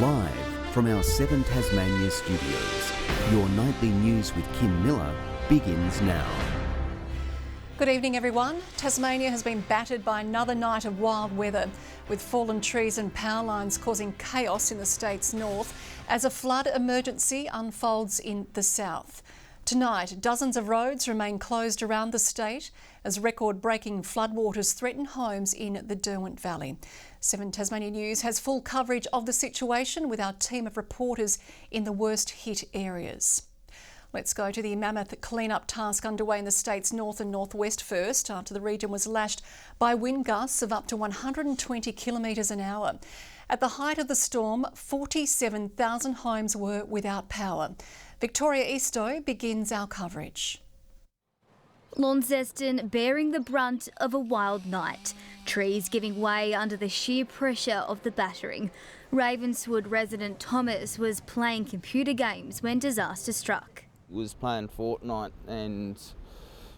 Live from our 7 Tasmania studios, your nightly news with Kim Miller begins now. Good evening, everyone. Tasmania has been battered by another night of wild weather, with fallen trees and power lines causing chaos in the state's north as a flood emergency unfolds in the south. Tonight, dozens of roads remain closed around the state as record-breaking floodwaters threaten homes in the Derwent Valley. 7 Tasmania News has full coverage of the situation with our team of reporters in the worst-hit areas. Let's go to the mammoth clean-up task underway in the state's north and northwest first, after the region was lashed by wind gusts of up to 120 kilometres an hour. At the height of the storm, 47,000 homes were without power. Victoria Eastoe begins our coverage. Launceston bearing the brunt of a wild night, trees giving way under the sheer pressure of the battering. Ravenswood resident Thomas was playing computer games when disaster struck. Was playing Fortnite and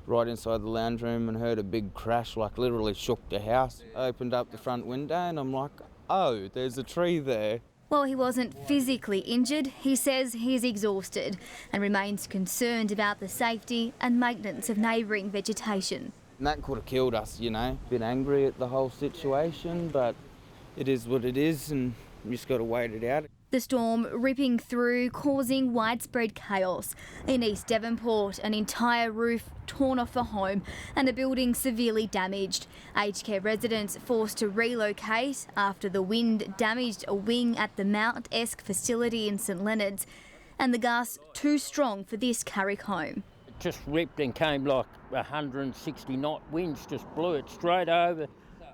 right inside the lounge room and heard a big crash, like literally shook the house. I opened up the front window and I'm like, oh, there's a tree there. While he wasn't physically injured, he says he's exhausted and remains concerned about the safety and maintenance of neighbouring vegetation. And that could have killed us, you know. Bit angry at the whole situation, but it is what it is and you just got to wait it out. The storm ripping through, causing widespread chaos. In East Devonport, an entire roof torn off a home and a building severely damaged. Aged care residents forced to relocate after the wind damaged a wing at the Mount-esque facility in St Leonard's, and the gusts too strong for this Carrick home. It just ripped and came like 160 knot winds, just blew it straight over,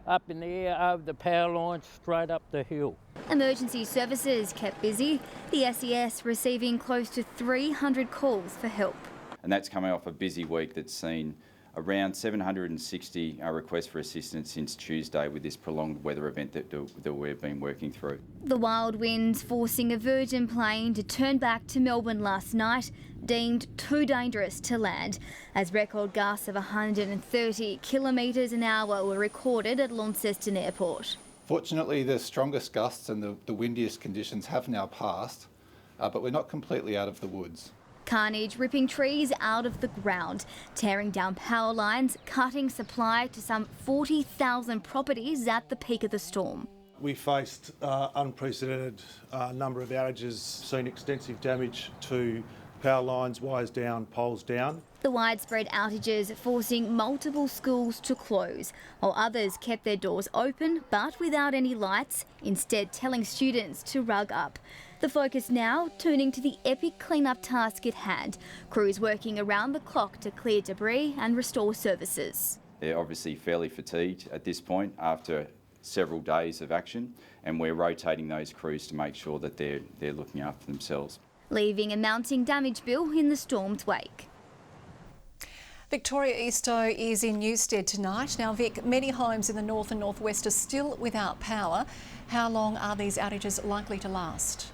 up in the air, over the power lines, straight up the hill. Emergency services kept busy, the SES receiving close to 300 calls for help. And that's coming off a busy week that's seen around 760 requests for assistance since Tuesday with this prolonged weather event that we've been working through. The wild winds forcing a Virgin plane to turn back to Melbourne last night, deemed too dangerous to land, as record gusts of 130 kilometres an hour were recorded at Launceston Airport. Fortunately, the strongest gusts and the windiest conditions have now passed, but we're not completely out of the woods. Carnage ripping trees out of the ground, tearing down power lines, cutting supply to some 40,000 properties at the peak of the storm. We faced unprecedented number of outages, seen extensive damage to power lines, wires down, poles down. The widespread outages forcing multiple schools to close, while others kept their doors open but without any lights, instead telling students to rug up. The focus now turning to the epic clean-up task at hand, crews working around the clock to clear debris and restore services. They're obviously fairly fatigued at this point after several days of action, and we're rotating those crews to make sure that they're looking after themselves, leaving a mounting damage bill in the storm's wake. Victoria Eastoe is in Newstead tonight. Now, Vic, many homes in the north and northwest are still without power. How long are these outages likely to last?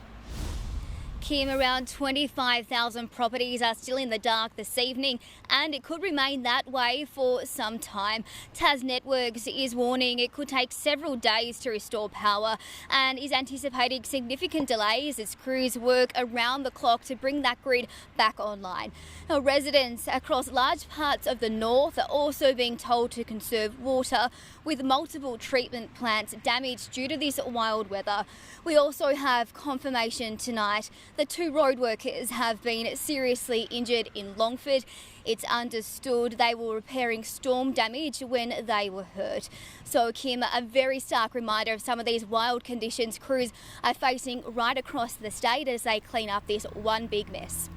Kim, around 25,000 properties are still in the dark this evening, and it could remain that way for some time. Tas Networks is warning it could take several days to restore power and is anticipating significant delays as crews work around the clock to bring that grid back online. Now, residents across large parts of the north are also being told to conserve water, with multiple treatment plants damaged due to this wild weather. We also have confirmation tonight that 2 road workers have been seriously injured in Longford. It's understood they were repairing storm damage when they were hurt. So, Kim, a very stark reminder of some of these wild conditions crews are facing right across the state as they clean up this one big mess.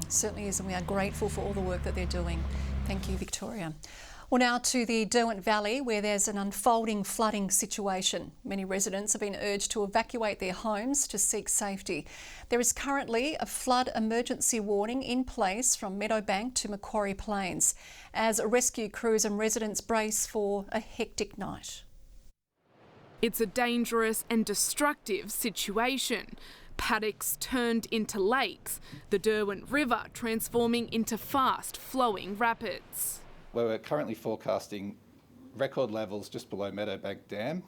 Certainly is, and we are grateful for all the work that they're doing. Thank you, Victoria. Well, now to the Derwent Valley, where there's an unfolding flooding situation. Many residents have been urged to evacuate their homes to seek safety. There is currently a flood emergency warning in place from Meadowbank to Macquarie Plains, as rescue crews and residents brace for a hectic night. It's a dangerous and destructive situation. Paddocks turned into lakes, the Derwent River transforming into fast-flowing rapids. We're currently forecasting record levels just below Meadowbank Dam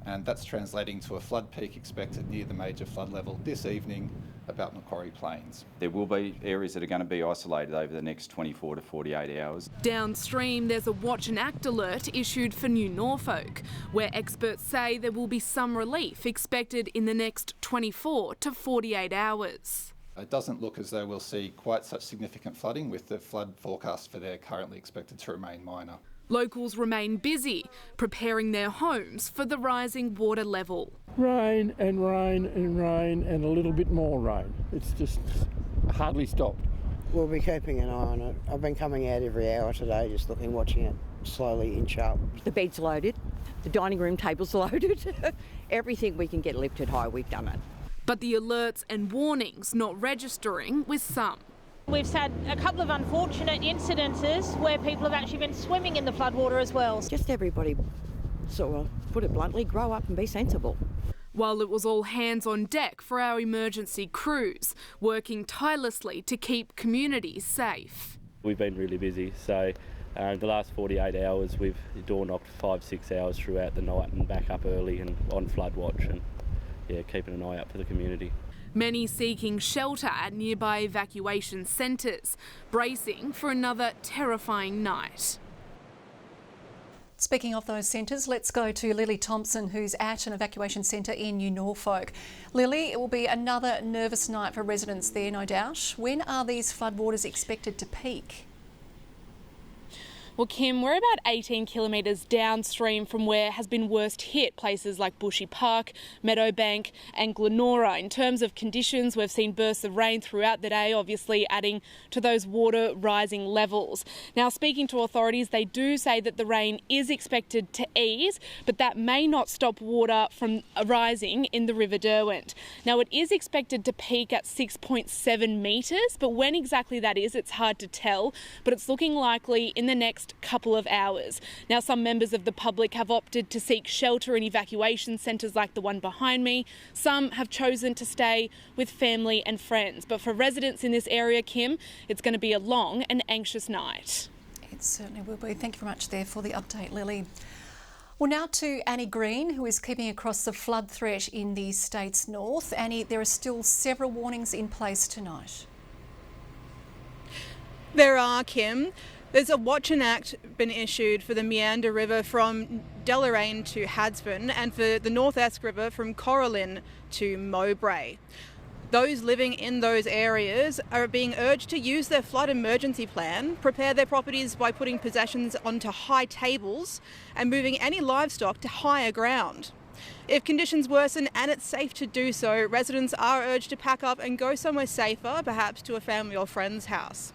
and that's translating to a flood peak expected near the major flood level this evening about Macquarie Plains. There will be areas that are going to be isolated over the next 24 to 48 hours. Downstream, there's a watch and act alert issued for New Norfolk, where experts say there will be some relief expected in the next 24 to 48 hours. It doesn't look as though we'll see quite such significant flooding, with the flood forecast for there currently expected to remain minor. Locals remain busy, preparing their homes for the rising water level. Rain and rain and rain and a little bit more rain. It's just hardly stopped. We'll be keeping an eye on it. I've been coming out every hour today, just looking, watching it slowly inch up. The bed's loaded, the dining room table's loaded. Everything we can get lifted high, we've done it. But the alerts and warnings not registering with some. We've had a couple of unfortunate incidences where people have actually been swimming in the floodwater as well. Just everybody, sort of, put it bluntly, grow up and be sensible. While it was all hands on deck for our emergency crews, working tirelessly to keep communities safe. We've been really busy, so the last 48 hours we've door knocked 5-6 hours throughout the night and back up early and on flood watch, and keeping an eye out for the community. Many seeking shelter at nearby evacuation centres, bracing for another terrifying night. Speaking of those centres, let's go to Lily Thompson, who's at an evacuation centre in New Norfolk. Lily, it will be another nervous night for residents there, no doubt. When are these floodwaters expected to peak? Well, Kim, we're about 18 kilometres downstream from where has been worst hit, places like Bushy Park, Meadowbank and Glenora. In terms of conditions, we've seen bursts of rain throughout the day, obviously adding to those water rising levels. Now, speaking to authorities, they do say that the rain is expected to ease, but that may not stop water from rising in the River Derwent. Now, it is expected to peak at 6.7 metres, but when exactly that is, it's hard to tell, but it's looking likely in the next couple of hours. Now, some members of the public have opted to seek shelter in evacuation centres like the one behind me. Some have chosen to stay with family and friends. But for residents in this area, Kim, it's going to be a long and anxious night. It certainly will be. Thank you very much there for the update, Lily. Well, now to Annie Green, who is keeping across the flood threat in the state's north. Annie, there are still several warnings in place tonight. There are, Kim. There's a watch and act been issued for the Meander River from Deloraine to Hadsburn and for the North Esk River from Coralline to Mowbray. Those living in those areas are being urged to use their flood emergency plan, prepare their properties by putting possessions onto high tables and moving any livestock to higher ground. If conditions worsen and it's safe to do so, residents are urged to pack up and go somewhere safer, perhaps to a family or friend's house.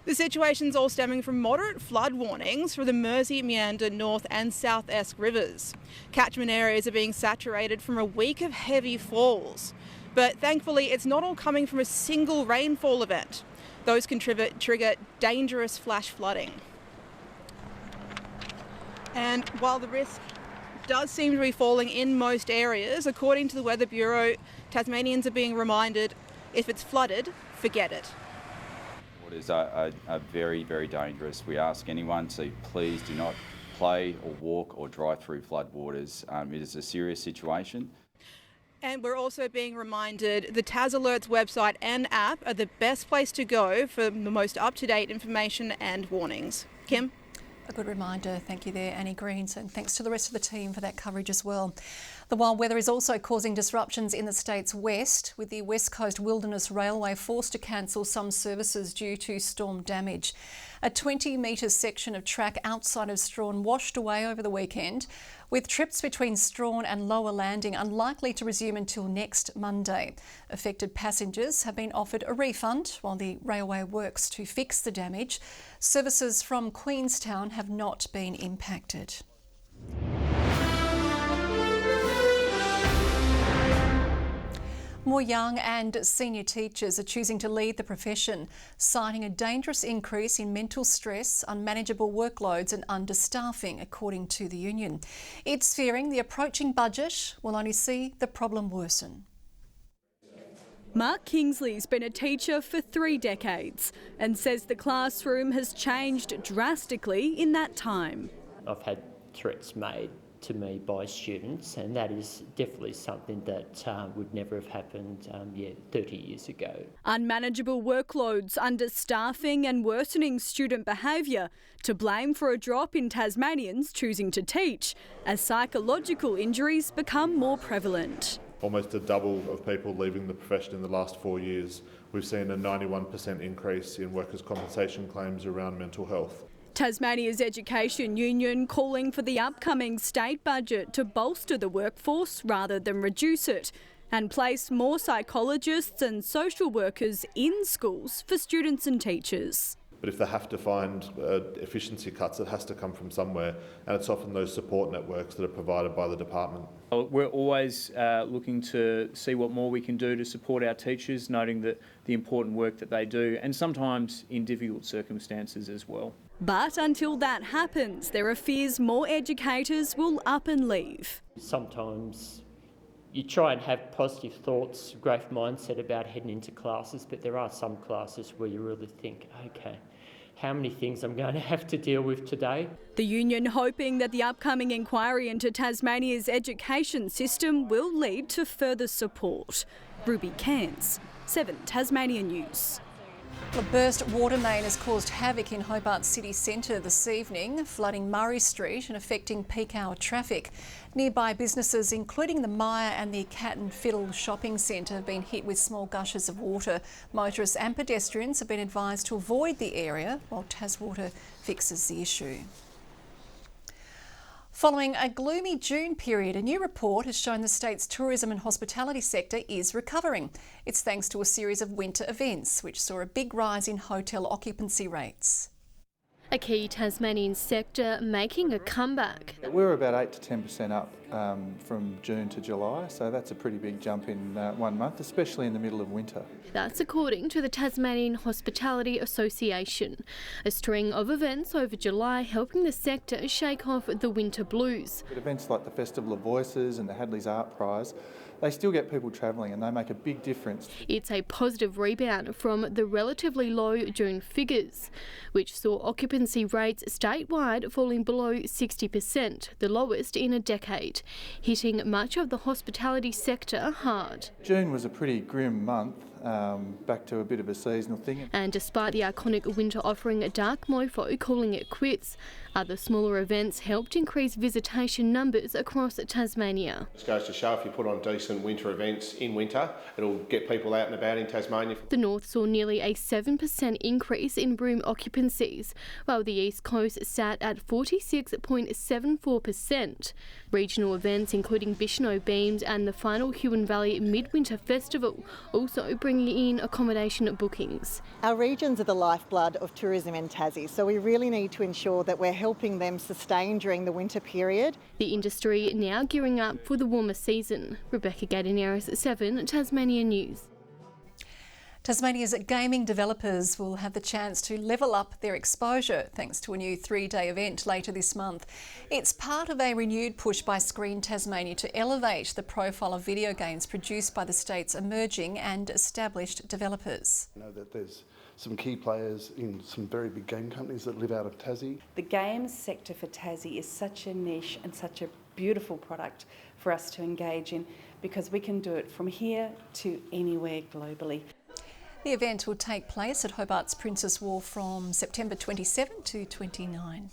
The situation's all stemming from moderate flood warnings for the Mersey, Meander, North and South Esk rivers. Catchment areas are being saturated from a week of heavy falls. But thankfully, it's not all coming from a single rainfall event. Those can trigger dangerous flash flooding. And while the risk does seem to be falling in most areas, according to the Weather Bureau, Tasmanians are being reminded, if it's flooded, forget it. Waters are very, very dangerous. We ask anyone to please do not play or walk or drive through floodwaters. It is a serious situation. And we're also being reminded the Tas Alerts website and app are the best place to go for the most up-to-date information and warnings. Kim? A good reminder. Thank you there, Annie Green, and thanks to the rest of the team for that coverage as well. The wild weather is also causing disruptions in the state's west, with the West Coast Wilderness Railway forced to cancel some services due to storm damage. A 20-metre section of track outside of Strawn washed away over the weekend, with trips between Strawn and Lower Landing unlikely to resume until next Monday. Affected passengers have been offered a refund while the railway works to fix the damage. Services from Queenstown have not been impacted. More young and senior teachers are choosing to leave the profession, citing a dangerous increase in mental stress, unmanageable workloads and understaffing, according to the union. It's fearing the approaching budget will only see the problem worsen. Mark Kingsley's been a teacher for 3 decades and says the classroom has changed drastically in that time. I've had threats made to me by students, and that is definitely something that would never have happened 30 years ago. Unmanageable workloads, understaffing and worsening student behaviour to blame for a drop in Tasmanians choosing to teach as psychological injuries become more prevalent. Almost a double of people leaving the profession in the last 4 years. We've seen a 91% increase in workers' compensation claims around mental health. Tasmania's Education Union calling for the upcoming state budget to bolster the workforce rather than reduce it and place more psychologists and social workers in schools for students and teachers. But if they have to find efficiency cuts, it has to come from somewhere, and it's often those support networks that are provided by the department. We're always looking to see what more we can do to support our teachers, noting that the important work that they do, and sometimes in difficult circumstances as well. But until that happens, there are fears more educators will up and leave. Sometimes you try and have positive thoughts, growth mindset about heading into classes, but there are some classes where you really think, okay, how many things I'm going to have to deal with today? The union hoping that the upcoming inquiry into Tasmania's education system will lead to further support. Ruby Cairns, 7 Tasmania News. A burst water main has caused havoc in Hobart city centre this evening, flooding Murray Street and affecting peak hour traffic. Nearby businesses, including the Myer and the Cat and Fiddle shopping centre, have been hit with small gushes of water. Motorists and pedestrians have been advised to avoid the area while Taswater fixes the issue. Following a gloomy June period, a new report has shown the state's tourism and hospitality sector is recovering. It's thanks to a series of winter events, which saw a big rise in hotel occupancy rates. A key Tasmanian sector making a comeback. We're about 8 to 10% up from June to July, so that's a pretty big jump in 1 month, especially in the middle of winter. That's according to the Tasmanian Hospitality Association. A string of events over July helping the sector shake off the winter blues. But events like the Festival of Voices and the Hadley's Art Prize, they still get people travelling and they make a big difference. It's a positive rebound from the relatively low June figures, which saw occupancy rates statewide falling below 60%, the lowest in a decade, hitting much of the hospitality sector hard. June was a pretty grim month, back to a bit of a seasonal thing. And despite the iconic winter offering, Dark Mofo calling it quits, other smaller events helped increase visitation numbers across Tasmania. This goes to show if you put on decent winter events in winter, it'll get people out and about in Tasmania. The north saw nearly a 7% increase in room occupancies, while the east coast sat at 46.74%. Regional events including Bishno Beamed and the final Huon Valley Midwinter Festival also bringing in accommodation bookings. Our regions are the lifeblood of tourism in Tassie, so we really need to ensure that we're helping them sustain during the winter period. The industry now gearing up for the warmer season. Rebecca Gadaneris, 7 Tasmania News. Tasmania's gaming developers will have the chance to level up their exposure thanks to a new 3-day event later this month. It's part of a renewed push by Screen Tasmania to elevate the profile of video games produced by the state's emerging and established developers. I know that there's some key players in some very big game companies that live out of Tassie. The games sector for Tassie is such a niche and such a beautiful product for us to engage in because we can do it from here to anywhere globally. The event will take place at Hobart's Princess Wharf from September 27 to 29.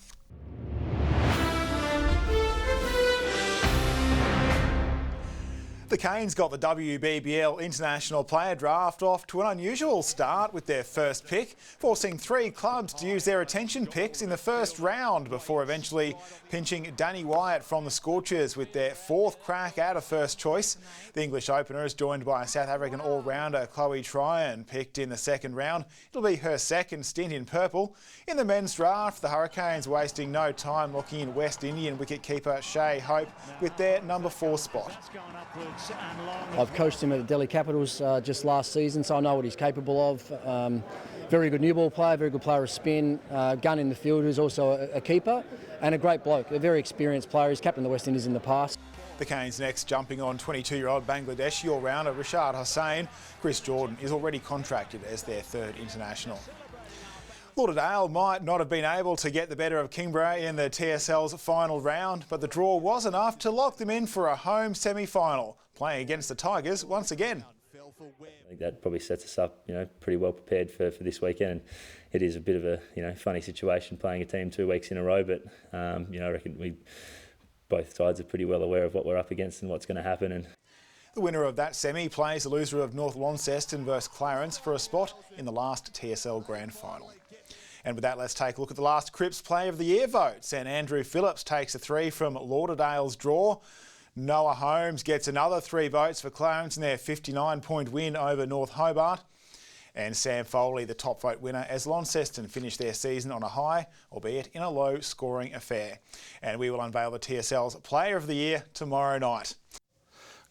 The Canes got the WBBL International Player Draft off to an unusual start with their first pick, forcing 3 clubs to use their attention picks in the first round before eventually pinching Danny Wyatt from the Scorchers with their 4th crack out of first choice. The English opener is joined by South African all-rounder Chloe Tryon, picked in the second round. It'll be her second stint in purple. In the men's draft, the Hurricanes wasting no time looking in West Indian wicketkeeper Shea Hope with their number 4 spot. I've coached him at the Delhi Capitals just last season, so I know what he's capable of. Very good new ball player, very good player of spin, gun in the field, who's also a keeper, and a great bloke, a very experienced player. He's captained the West Indies in the past. The Canes next jumping on 22-year-old Bangladeshi all-rounder Rashad Hussain. Chris Jordan is already contracted as their 3rd international. Lauderdale might not have been able to get the better of Kingborough in the TSL's final round, but the draw was enough to lock them in for a home semi-final, playing against the Tigers once again. I think that probably sets us up, pretty well prepared for this weekend. And it is a bit of a, funny situation playing a team 2 weeks in a row, but I reckon both sides are pretty well aware of what we're up against and what's going to happen. And the winner of that semi plays the loser of North Launceston versus Clarence for a spot in the last TSL Grand Final. And with that, let's take a look at the last Cripps Player of the Year votes. And Andrew Phillips takes a 3 from Lauderdale's draw. Noah Holmes gets another 3 votes for Clarence in their 59-point win over North Hobart. And Sam Foley, the top vote winner, as Launceston finished their season on a high, albeit in a low-scoring affair. And we will unveil the TSL's Player of the Year tomorrow night.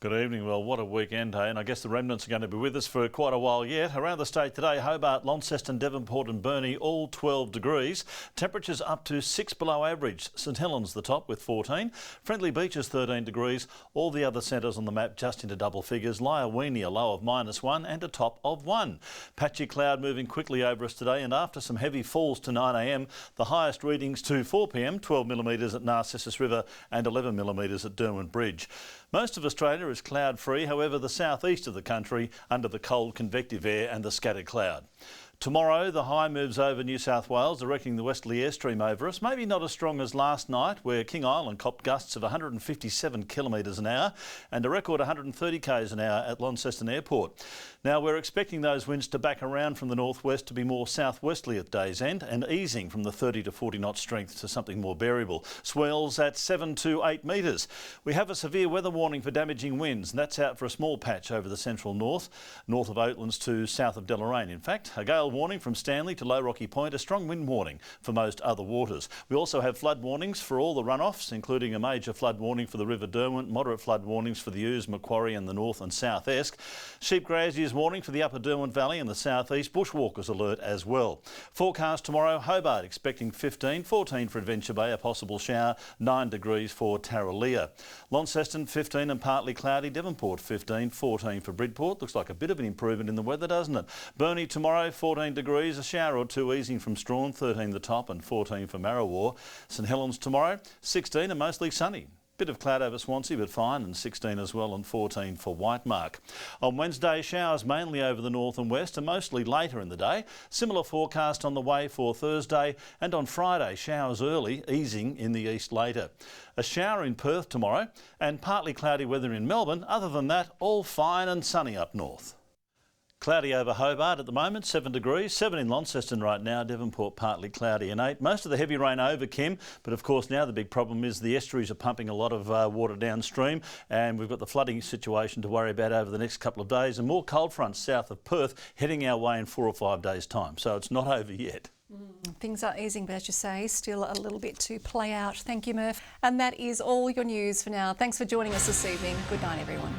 Good evening. Well, what a weekend, hey? And I guess the remnants are going to be with us for quite a while yet. Around the state today, Hobart, Launceston, Devonport and Burnie, all 12 degrees. Temperatures up to 6 below average. St Helens the top with 14. Friendly Beaches 13 degrees. All the other centres on the map just into double figures. Lyawini a low of -1 and a top of 1. Patchy cloud moving quickly over us today, and after some heavy falls to 9 a.m, the highest readings to 4 p.m, 12 millimetres at Narcissus River and 11 millimetres at Derwent Bridge. Most of Australia is cloud-free, however the southeast of the country under the cold convective air and the scattered cloud. Tomorrow, the high moves over New South Wales, directing the westerly airstream over us. Maybe not as strong as last night, where King Island copped gusts of 157 kilometres an hour and a record 130 k's an hour at Launceston Airport. Now, we're expecting those winds to back around from the northwest to be more southwesterly at day's end and easing from the 30 to 40 knot strength to something more bearable. Swells at 7 to 8 metres. We have a severe weather warning for damaging winds, and that's out for a small patch over the central north of Oatlands to south of Deloraine. In fact, a gale warning from Stanley to Low Rocky Point, a strong wind warning for most other waters. We also have flood warnings for all the runoffs, including a major flood warning for the River Derwent, moderate flood warnings for the Ouse, Macquarie and the North and South Esk. Sheep graziers warning for the upper Derwent Valley and the southeast, bushwalkers alert as well. Forecast tomorrow, Hobart expecting 15, 14 for Adventure Bay, a possible shower, 9 degrees for Tarraleah. Launceston 15 and partly cloudy, Devonport 15, 14 for Bridport. Looks like a bit of an improvement in the weather, doesn't it? Burnie tomorrow 14 degrees, a shower or 2 easing from Strawn, 13 the top and 14 for Marrawar. St Helens tomorrow 16 and mostly sunny. Bit of cloud over Swansea, but fine, and 16 as well and 14 for Whitemark. On Wednesday, showers mainly over the north and west and mostly later in the day. Similar forecast on the way for Thursday, and on Friday, showers early, easing in the east later. A shower in Perth tomorrow and partly cloudy weather in Melbourne. Other than that, all fine and sunny up north. Cloudy over Hobart at the moment, 7 degrees, 7 in Launceston right now, Devonport partly cloudy and 8. Most of the heavy rain over, Kim, but of course now the big problem is the estuaries are pumping a lot of water downstream, and we've got the flooding situation to worry about over the next couple of days, and more cold fronts south of Perth heading our way in 4 or 5 days' time, so it's not over yet. Things are easing, but as you say, still a little bit to play out. Thank you, Murph. And that is all your news for now. Thanks for joining us this evening. Good night, everyone.